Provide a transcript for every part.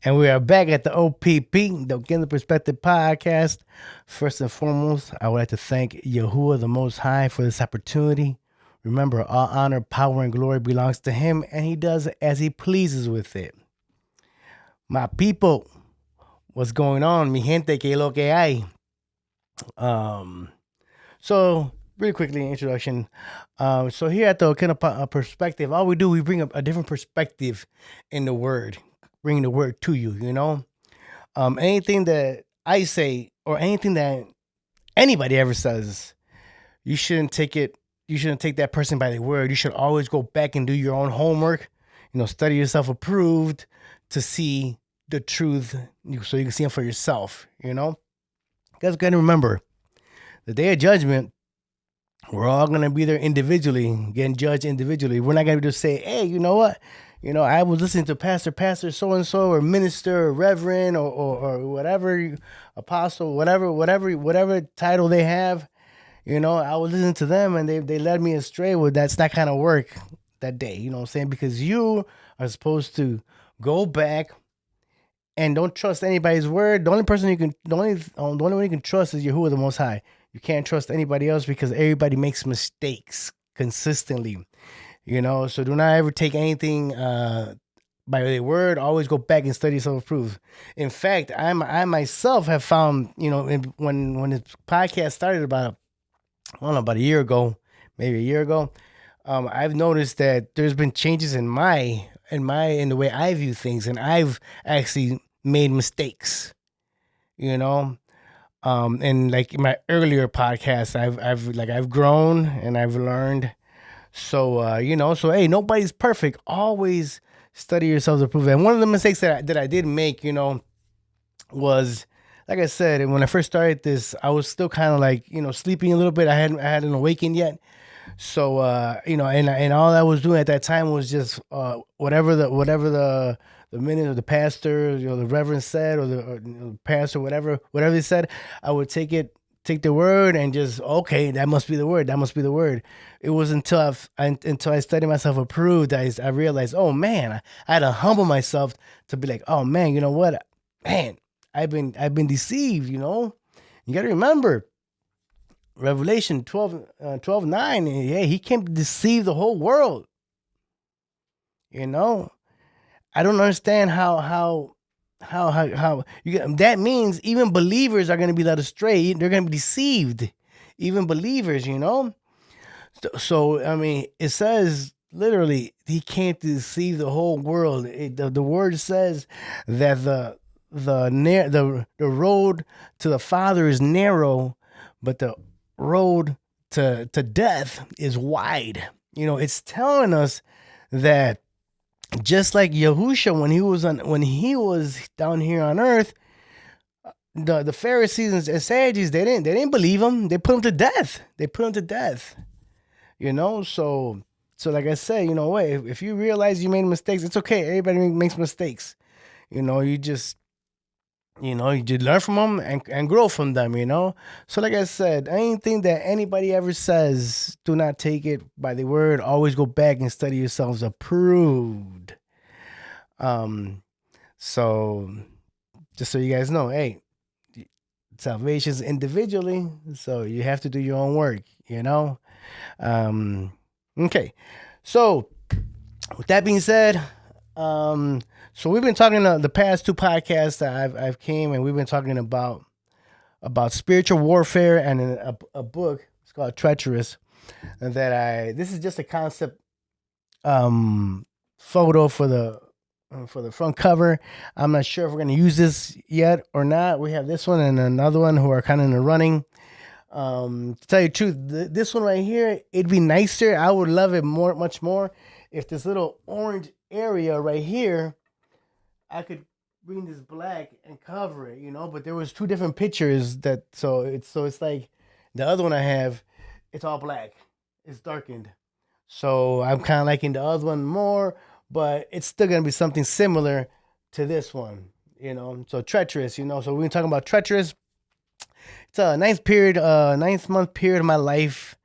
And we are back at the OPP, the Oquendo Perspective Podcast. First and foremost, I would like to thank Yahuwah the Most High for this opportunity. Remember, all honor, power, and glory belongs to Him, and He does as He pleases with it. My people, what's going on? Mi gente, que lo que hay? So, really quickly, introduction. So here at the Oquendo Perspective, all we do, we bring a different perspective in the Word. Bring the word to you, you know. Anything that I say or anything that anybody ever says, you shouldn't take it. You shouldn't take that person by the word. You should always go back and do your own homework. You know, study yourself approved to see the truth, so you can see it for yourself. You know, you guys got to remember, the day of judgment, we're all gonna be there individually, getting judged individually. We're not gonna just say, "Hey, you know what? You know, I was listening to Pastor so and so, or minister, or reverend, or whatever, apostle, whatever title they have. You know, I was listening to them, and they led me astray." Well, that's not kind of work that day. You know what I'm saying? Because you are supposed to go back and don't trust anybody's word. The only one you can trust is Yahuwah the Most High. You can't trust anybody else because everybody makes mistakes consistently. You know, so do not ever take anything by their word. Always go back and study self-proof. In fact, I myself have found, you know, when this podcast started about a year ago, maybe a year ago, I've noticed that there's been changes in the way I view things, and I've actually made mistakes. You know, and like in my earlier podcasts, I've grown and I've learned. So, you know, hey, nobody's perfect. Always study yourselves to prove it. And one of the mistakes that I did make, you know, was, like I said, when I first started this, I was still kind of like, you know, sleeping a little bit. I hadn't awakened yet. So, you know, and all I was doing at that time was just whatever the minute or the pastor, you know, the reverend said, or the pastor, whatever they said, I would take the word and just, okay, that must be the word. That must be the word. It was until I studied myself approved, I realized, oh man, I had to humble myself to be like, oh man, you know what, man, I've been deceived. You know, you got to remember, Revelation 12:9. Yeah, he came to deceive the whole world. You know, I don't understand how you get that. Means even believers are going to be led astray. They're going to be deceived. Even believers, you know. So I mean, it says literally he can't deceive the whole world. The word says that the road to the Father is narrow, but the road to death is wide. You know, it's telling us that just like Yahusha when he was down here on earth, the Pharisees and Sadducees, they didn't believe him. They put him to death. You know, so like I said, you know what? If you realize you made mistakes, it's okay. Everybody makes mistakes. You know, you just learn from them and grow from them. You know, so like I said, anything that anybody ever says, do not take it by the word. Always go back and study yourselves approved. So just so you guys know, hey, salvation's individually, so you have to do your own work. You know. Okay, so with that being said, so we've been talking the past two podcasts that I've came, and we've been talking about spiritual warfare, and a book, it's called Treacherous, and this is just a concept photo for the front cover. I'm not sure if we're going to use this yet or not. We have this one and another one who are kind of in the running. To tell you the truth, this one right here, it'd be nicer. I would love it much more if this little orange area right here, I could bring this black and cover it, you know. But there was two different pictures so it's like the other one I have, it's all black, it's darkened. So I'm kind of liking the other one more, but it's still gonna be something similar to this one, you know. So treacherous, you know. So we're gonna talk about treacherous. It's a ninth month period of my life,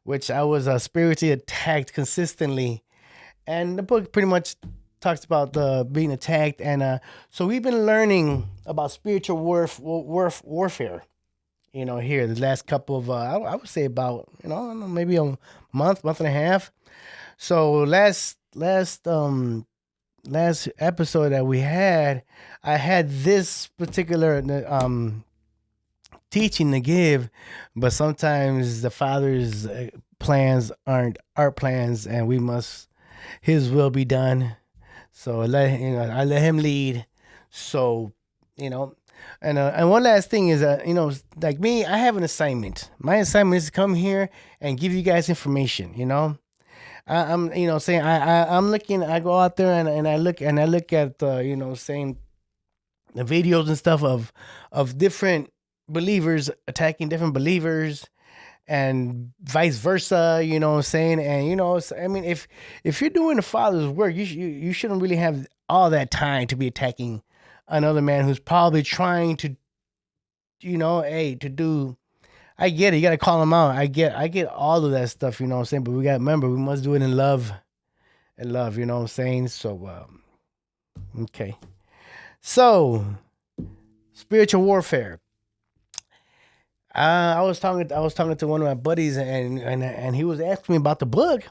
which I was spiritually attacked consistently. And the book pretty much talks about the being attacked, and so we've been learning about spiritual warfare. Here the last couple of I would say about I don't know, maybe a month and a half. So last episode that we had, I had this particular teaching to give, but sometimes the Father's plans aren't our plans, and we must His will be done. So I let Him lead. So and one last thing is like me, I have an assignment. My assignment is to come here and give you guys information. I'm saying I'm looking. I go out there and I look at saying the videos and stuff of different believers attacking different believers and vice versa, saying, and I mean, if you're doing the Father's work, you shouldn't really have all that time to be attacking another man who's probably trying to to do. I get it, you got to call him out. I get all of that stuff, what I'm saying, but we got to remember, we must do it in love, what I'm saying. So okay, so spiritual warfare. I was talking to one of my buddies, and he was asking me about the book,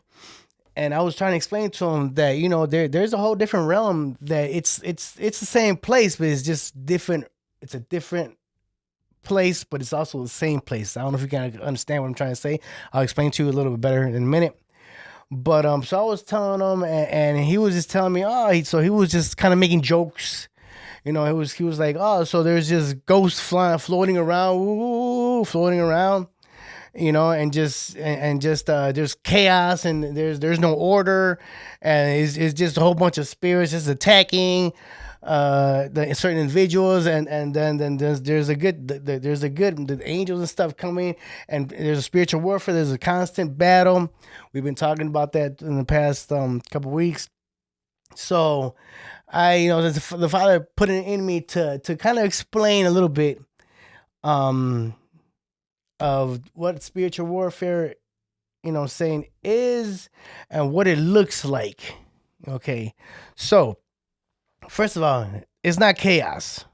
and I was trying to explain to him that there's a whole different realm, that it's the same place, but it's just different. It's a different place, but it's also the same place. I don't know if you can understand what I'm trying to say. I'll explain to you a little bit better in a minute. But so I was telling him, and he was just telling me, so he was just kind of making jokes. He was like, so there's just ghosts floating around, and just there's chaos, and there's no order, and it's just a whole bunch of spirits just attacking the certain individuals, and then there's the angels and stuff coming, and there's a spiritual warfare. There's a constant battle. We've been talking about that in the past couple weeks. So the Father put it in me to kind of explain a little bit of what spiritual warfare saying is, and what it looks like. Okay, so first of all, it's not chaos.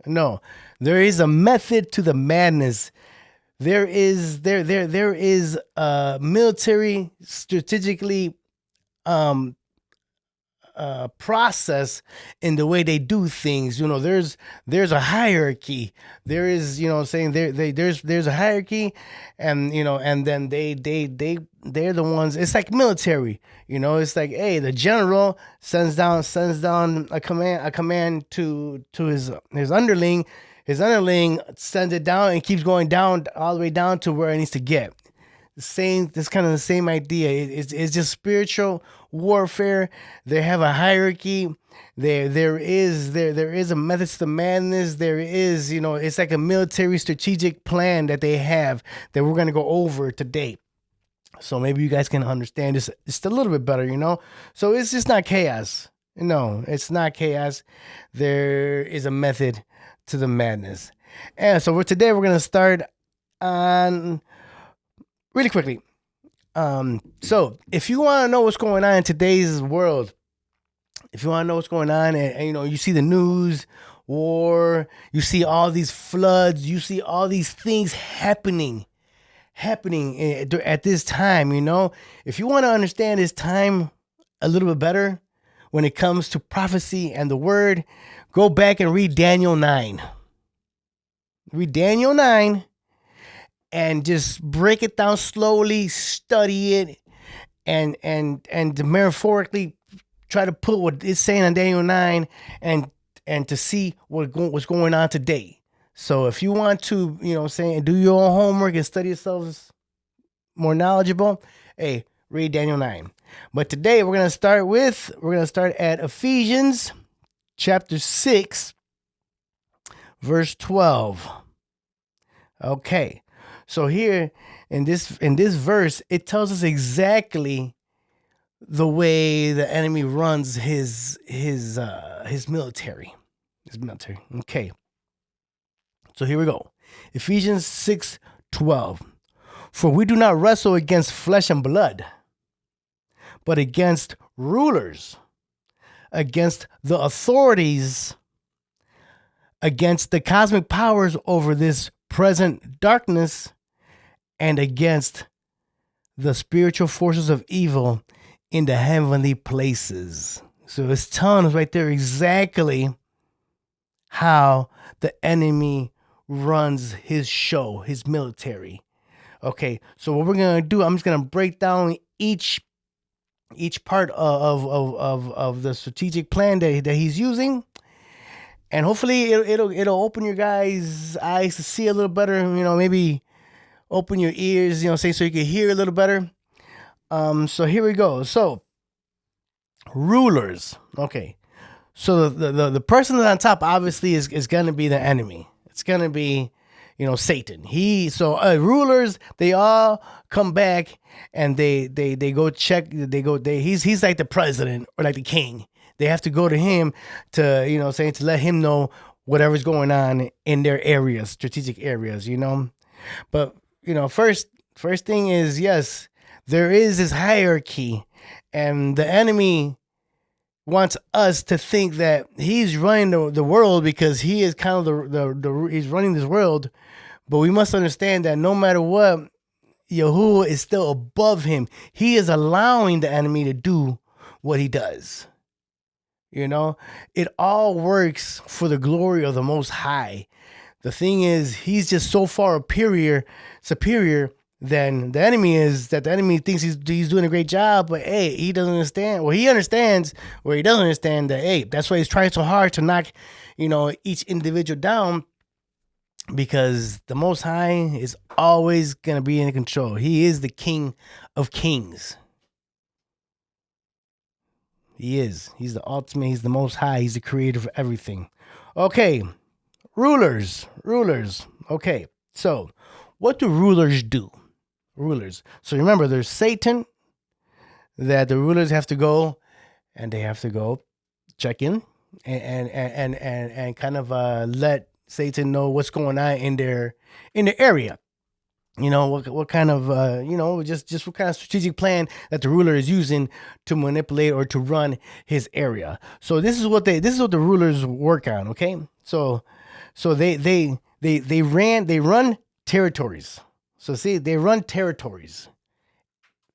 No, there is a method to the madness. There is military strategically process in the way they do things. There's a hierarchy. There is, saying there's a hierarchy, and and then they're the ones. It's like military. It's like, hey, the general sends down a command to his underling. His underling sends it down and keeps going down all the way down to where it needs to get. It's kind of the same idea. It's just spiritual warfare. They have a hierarchy. There is a method to the madness. There is, it's like a military strategic plan that they have that we're going to go over today. So maybe you guys can understand this just a little bit better, So it's just not chaos. No, it's not chaos. There is a method to the madness. And so today we're going to start on really quickly. So if you want to know what's going on in today's world, if you want to know what's going on, and you see the news, war, you see all these floods, you see all these things happening at this time, if you want to understand this time a little bit better when it comes to prophecy and the word, go back and read Daniel 9. Read Daniel 9 and just break it down slowly, study it, and metaphorically try to put what it's saying in Daniel 9 and to see what's going on today. So if you want to, do your own homework and study yourselves more knowledgeable, hey, read Daniel 9. But today we're going to start at Ephesians chapter 6, verse 12. Okay. So here in this verse, it tells us exactly the way the enemy runs his military. Okay. So here we go. Ephesians 6:12. For we do not wrestle against flesh and blood, but against rulers, against the authorities, against the cosmic powers over this present darkness, and against the spiritual forces of evil in the heavenly places. So it's telling us right there exactly how the enemy runs his show, his military. Okay, so what we're gonna do, I'm just gonna break down each part of the strategic plan that he's using, and hopefully it'll open your guys' eyes to see a little better. Maybe open your ears, so you can hear a little better. So here we go. So rulers. Okay. So the person that's on top obviously is gonna be the enemy. It's gonna be, Satan. Rulers, they all come back and they go check. He's like the president or like the king. They have to go to him to to let him know whatever's going on in their areas, strategic areas. But first thing is, yes, there is this hierarchy, and the enemy wants us to think that he's running the world because he is kind of he's running this world. But we must understand that no matter what, Yahuwah is still above him. He is allowing the enemy to do what he does. It all works for the glory of the Most High. The thing is, he's just so far superior than the enemy is, that the enemy thinks he's doing a great job, but hey, he doesn't understand. Well, he understands where he doesn't understand that, hey, that's why he's trying so hard to knock, each individual down, because the Most High is always going to be in control. He is the King of Kings. He is. He's the ultimate. He's the Most High. He's the creator of everything. Okay. Rulers. Okay. So what do rulers do? So remember, there's Satan that the rulers have to go, and they have to go check in and kind of let Satan know what's going on in their area. What kind of just what kind of strategic plan that the ruler is using to manipulate or to run his area. So this is what the rulers work on. Okay, so they run territories. So see, they run territories.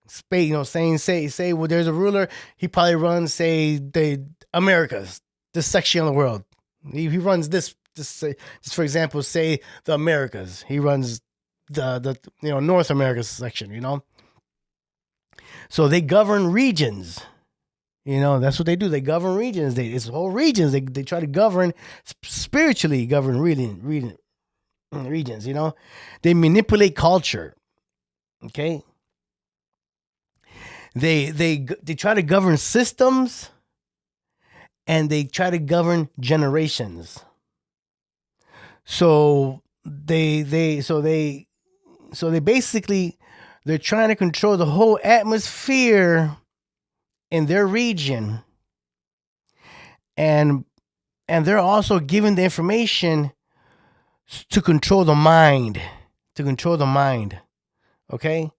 Say, well, there's a ruler. He probably runs, say, the Americas, this section of the world. He runs this, for example, say the Americas. He runs the North America section. So they govern regions. That's what they do. They govern regions. It's whole regions. They try to govern spiritually. Govern regions. They manipulate culture. Okay. They try to govern systems, and they try to govern generations. So they basically, they're trying to control the whole atmosphere in their region, and they're also giving the information to control the mind. Okay,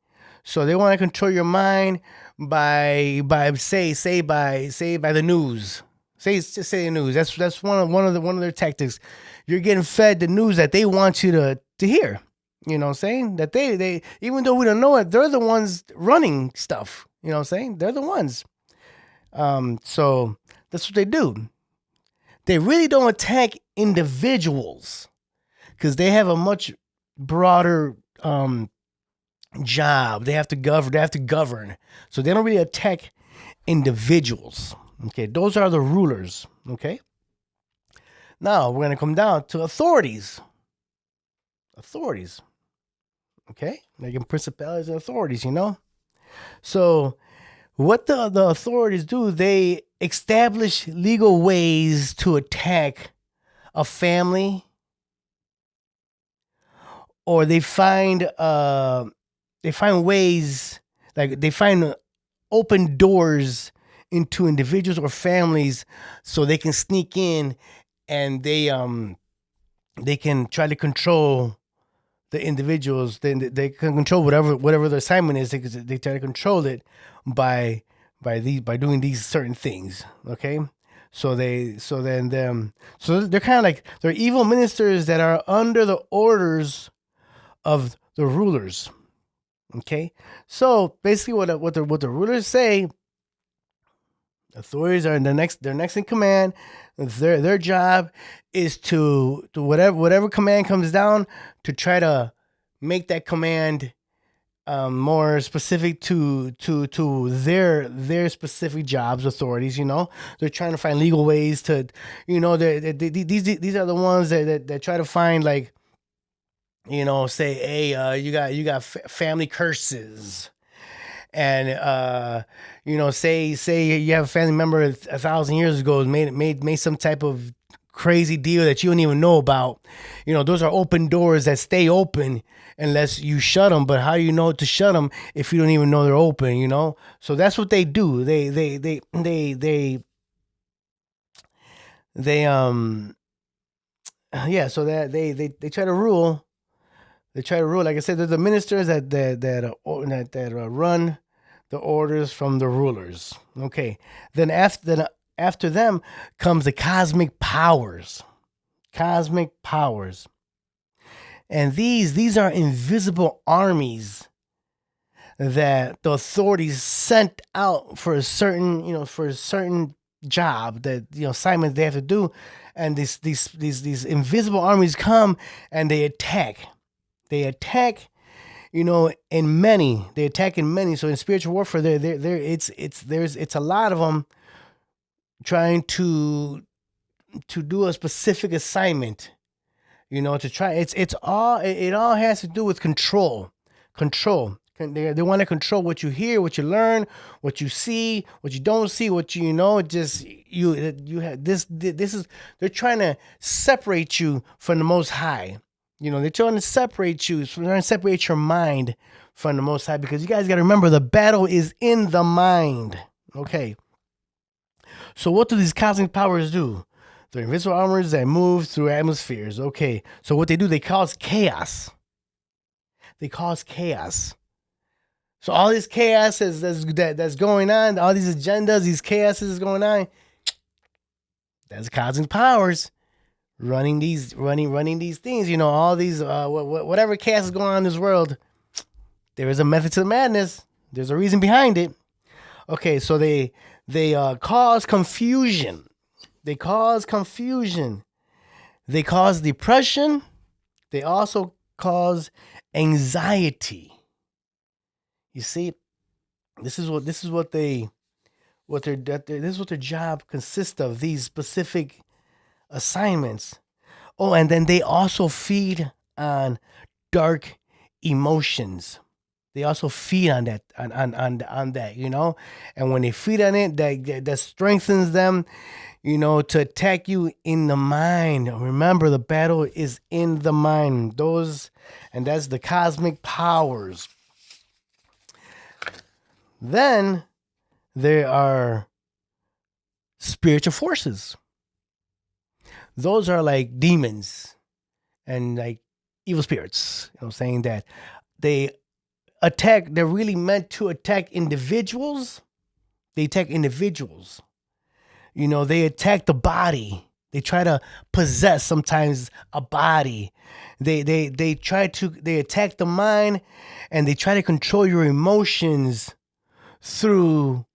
so they want to control your mind by say by the news. Say the news. That's one of their tactics. You're getting fed the news that they want you to hear. You know what I'm saying? That they even though we don't know it, they're the ones running stuff. You know what I'm saying? They're the ones. So that's what they do. They really don't attack individuals because they have a much broader job. They have to govern. So they don't really attack individuals. Okay, those are the rulers. Okay. Now we're gonna come down to authorities. Okay, like principalities and authorities. So what the authorities do? They establish legal ways to attack a family, or they find ways, like they find open doors into individuals or families, so they can sneak in, and they can try to control the individuals. They can control whatever their assignment is. They try to control it by doing these certain things. Okay, So they're kind of like they're evil ministers that are under the orders of the rulers. Okay, so basically, what the rulers say, authorities are they're next in command. Their job is to whatever command comes down to try to make that command more specific to their specific jobs, authorities. They're trying to find legal ways to, these are the ones that try to find, like, say, hey, you got family curses, and say you have a family member 1,000 years ago made some type of crazy deal that you don't even know about. Those are open doors that stay open unless you shut them. But how do you know to shut them if you don't even know they're open? So that's what they do. So that they try to rule. They try to rule. Like I said, there's the ministers that run the orders from the rulers. Okay. Then after them comes the cosmic powers. Cosmic powers. And these are invisible armies that the authorities sent out for a certain job, that assignment they have to do. And these invisible armies come and they attack. They attack, in many. They attack in many. So in spiritual warfare, it's a lot of them trying to do a specific assignment. To try. It all has to do with control. Control. They want to control what you hear, what you learn, what you see, what you don't see, what you know. Just you have this. This is, they're trying to separate you from the Most High. They're trying to separate you. So they're trying to separate your mind from the Most High, because you guys got to remember, the battle is in the mind. Okay. So what do these cosmic powers do? They're invisible armors that move through atmospheres. Okay. So what they do, they cause chaos. They cause chaos. So all this chaos that's going on, all these agendas, these chaoses is going on, that's cosmic powers running these things. All these whatever chaos is going on in this world, there is a method to the madness. There's a reason behind it. Okay, so they cause confusion. They cause confusion. They cause depression. They also cause anxiety. You see, this is what their job consists of, these specific assignments. Oh, and then they also feed on dark emotions. They also feed on that, on that, and when they feed on it, that strengthens them, to attack you in the mind. Remember, the battle is in the mind. And that's the cosmic powers. Then there are spiritual forces. Those are like demons and like evil spirits. Saying that they're really meant to attack individuals. They attack individuals. They attack the body. They try to possess sometimes a body. They attack the mind, and they try to control your emotions through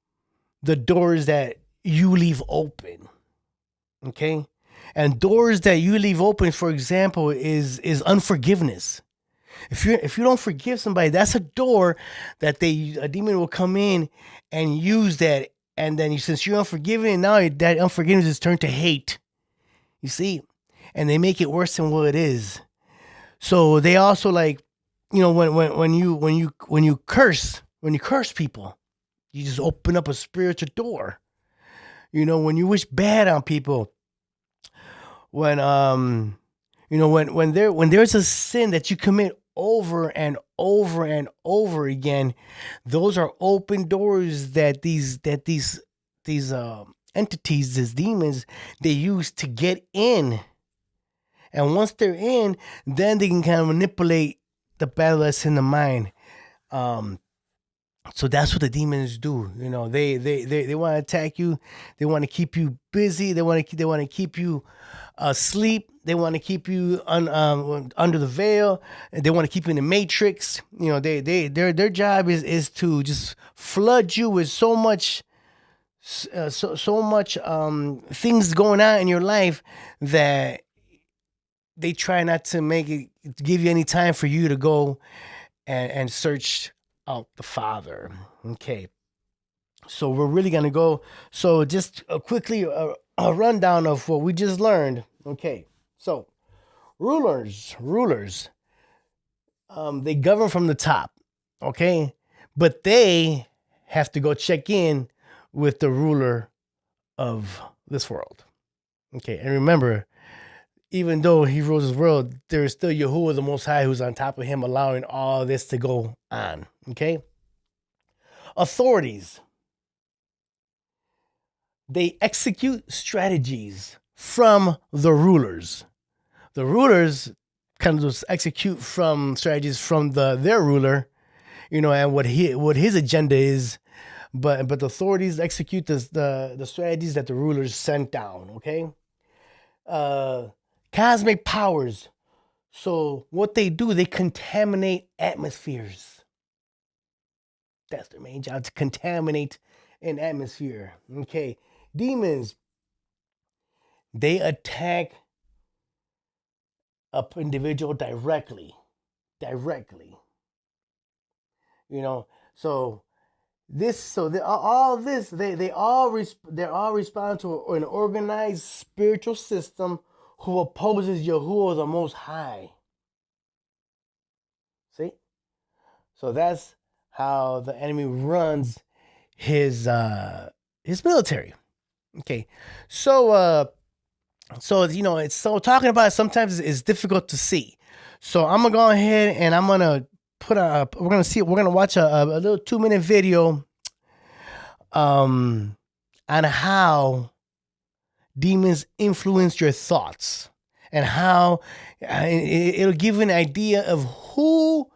the doors that you leave open. Okay? And doors that you leave open, for example, is unforgiveness. If you don't forgive somebody, that's a door that a demon will come in and use that, and then since you're unforgiving, now that unforgiveness is turned to hate. You see, and they make it worse than what it is. So they also, like, when you curse people, you just open up a spiritual door. When you wish bad on people, when there's a sin that you commit over and over and over again, those are open doors that these entities, these demons, they use to get in. And once they're in, then they can kind of manipulate the battle that's in the mind. So that's what the demons do. You know, they want to attack you. They want to keep you busy. They want to keep you asleep. They want to keep you under the veil. They want to keep you in the matrix. You know, their job is to just flood you with so much so much things going on in your life that they try not to make it give you any time for you to go and search out the Father. Okay, so we're really gonna go. So just quickly a rundown of what we just learned. Okay, so rulers, they govern from the top. Okay, but they have to go check in with the ruler of this world. Okay, and remember, even though he rules his world, there is still Yahuwah the Most High who's on top of him, allowing all this to go on. Okay, authorities, they execute strategies from the rulers. The rulers kind of just execute from strategies from their ruler, you know, and what his agenda is. But the authorities execute the strategies that the rulers sent down. Okay, cosmic powers. So what they do, they contaminate atmospheres. That's their main job, to contaminate an atmosphere. Okay, demons, they attack a individual directly. You know, so all this they're all respond to an organized spiritual system who opposes Yahuwah the Most High. See, so that's how the enemy runs his military. Okay, so you know, it's so talking about it sometimes is difficult to see. So I'm gonna go ahead and I'm gonna we're gonna watch a little 2-minute video on how demons influence your thoughts and how it'll give you an idea of who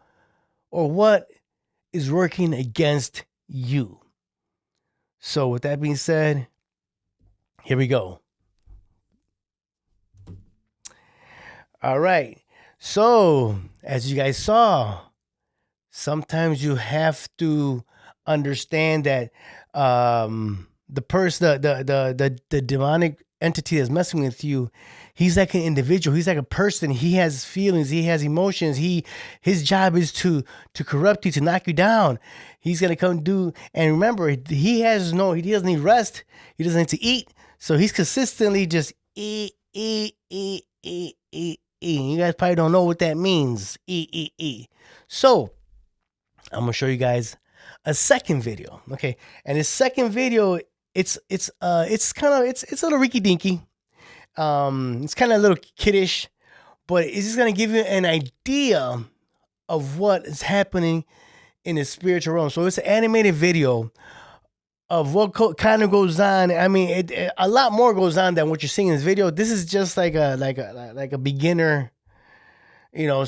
or what is working against you. So with that being said, here we go. All right. So as you guys saw, sometimes you have to understand that the person, the demonic entity that's messing with you, he's like an individual. He's like a person. He has feelings. He has emotions. His job is to corrupt you, to knock you down. He's gonna come do. And remember, he doesn't need rest. He doesn't need to eat. So he's consistently just eat. You guys probably don't know what that means. So I'm gonna show you guys a second video. Okay, and this second video, it's a little rinky dinky. It's kind of a little kiddish, but it's just gonna give you an idea of what is happening in the spiritual realm. So it's an animated video of what kind of goes on. I mean, a lot more goes on than what you're seeing in this video. This is just like a beginner, you know,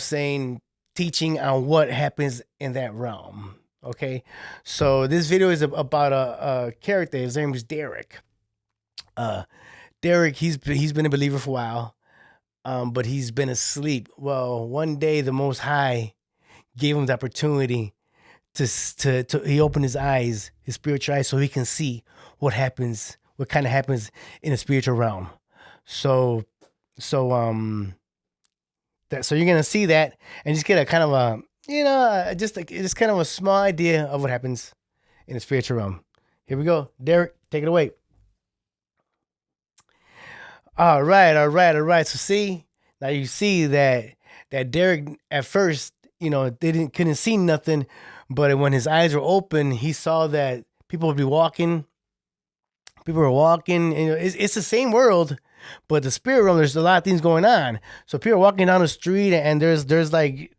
teaching on what happens in that realm. Okay, so this video is about a character. His name is Derek. Derek, he's been a believer for a while, but he's been asleep. Well, one day the Most High gave him the opportunity to he opened his eyes, his spiritual eyes, so he can see what kind of happens in the spiritual realm. So you're gonna see that and just get a kind of a, you know, just kind of a small idea of what happens in the spiritual realm. Here we go, Derek, take it away. All right. So see, now you see that Derek at first, you know, couldn't see nothing, but when his eyes were open, he saw that people would be walking. People were walking, and it's the same world, but the spirit realm, there's a lot of things going on. So people are walking down the street, and there's like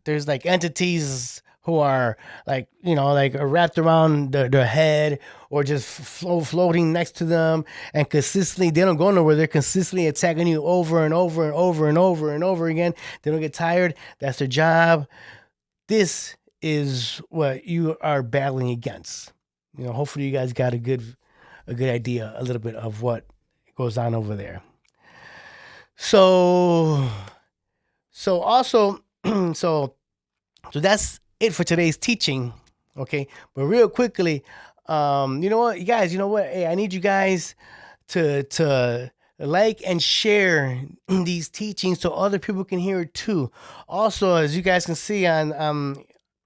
entities who are like, you know, like wrapped around their head or just floating next to them, and consistently, they don't go nowhere. They're consistently attacking you over and over and over and over and over again. They don't get tired. That's their job. This is what you are battling against. Hopefully you guys got a good idea, a little bit of what goes on over there. So also, so that's it for today's teaching. Okay, but real quickly, you know what, you guys, hey, I need you guys to like and share these teachings so other people can hear it too. Also, as you guys can see on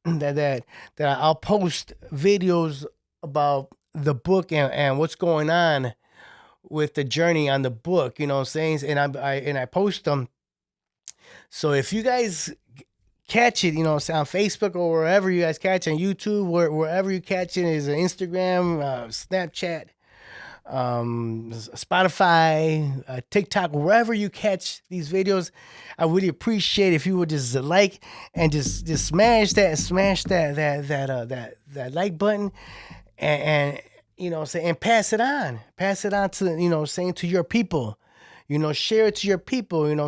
that I'll post videos about the book and what's going on with the journey on the book, you know what I'm saying? And I post them. So if you guys catch it, on Facebook or wherever you guys catch it, on YouTube, wherever you catch it, is Instagram, Snapchat, Spotify, TikTok, wherever you catch these videos, I really appreciate if you would just like and just smash that like button, and and pass it on to saying to your people. Share it to your people, and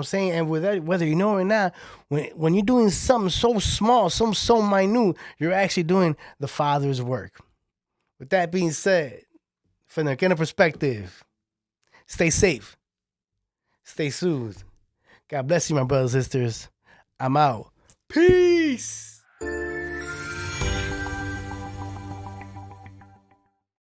with that, whether you know or not, when you're doing something so small, something so minute, you're actually doing the Father's work. With that being said, from the Oquendo perspective, stay safe, stay soothed. God bless you, my brothers and sisters. I'm out. Peace.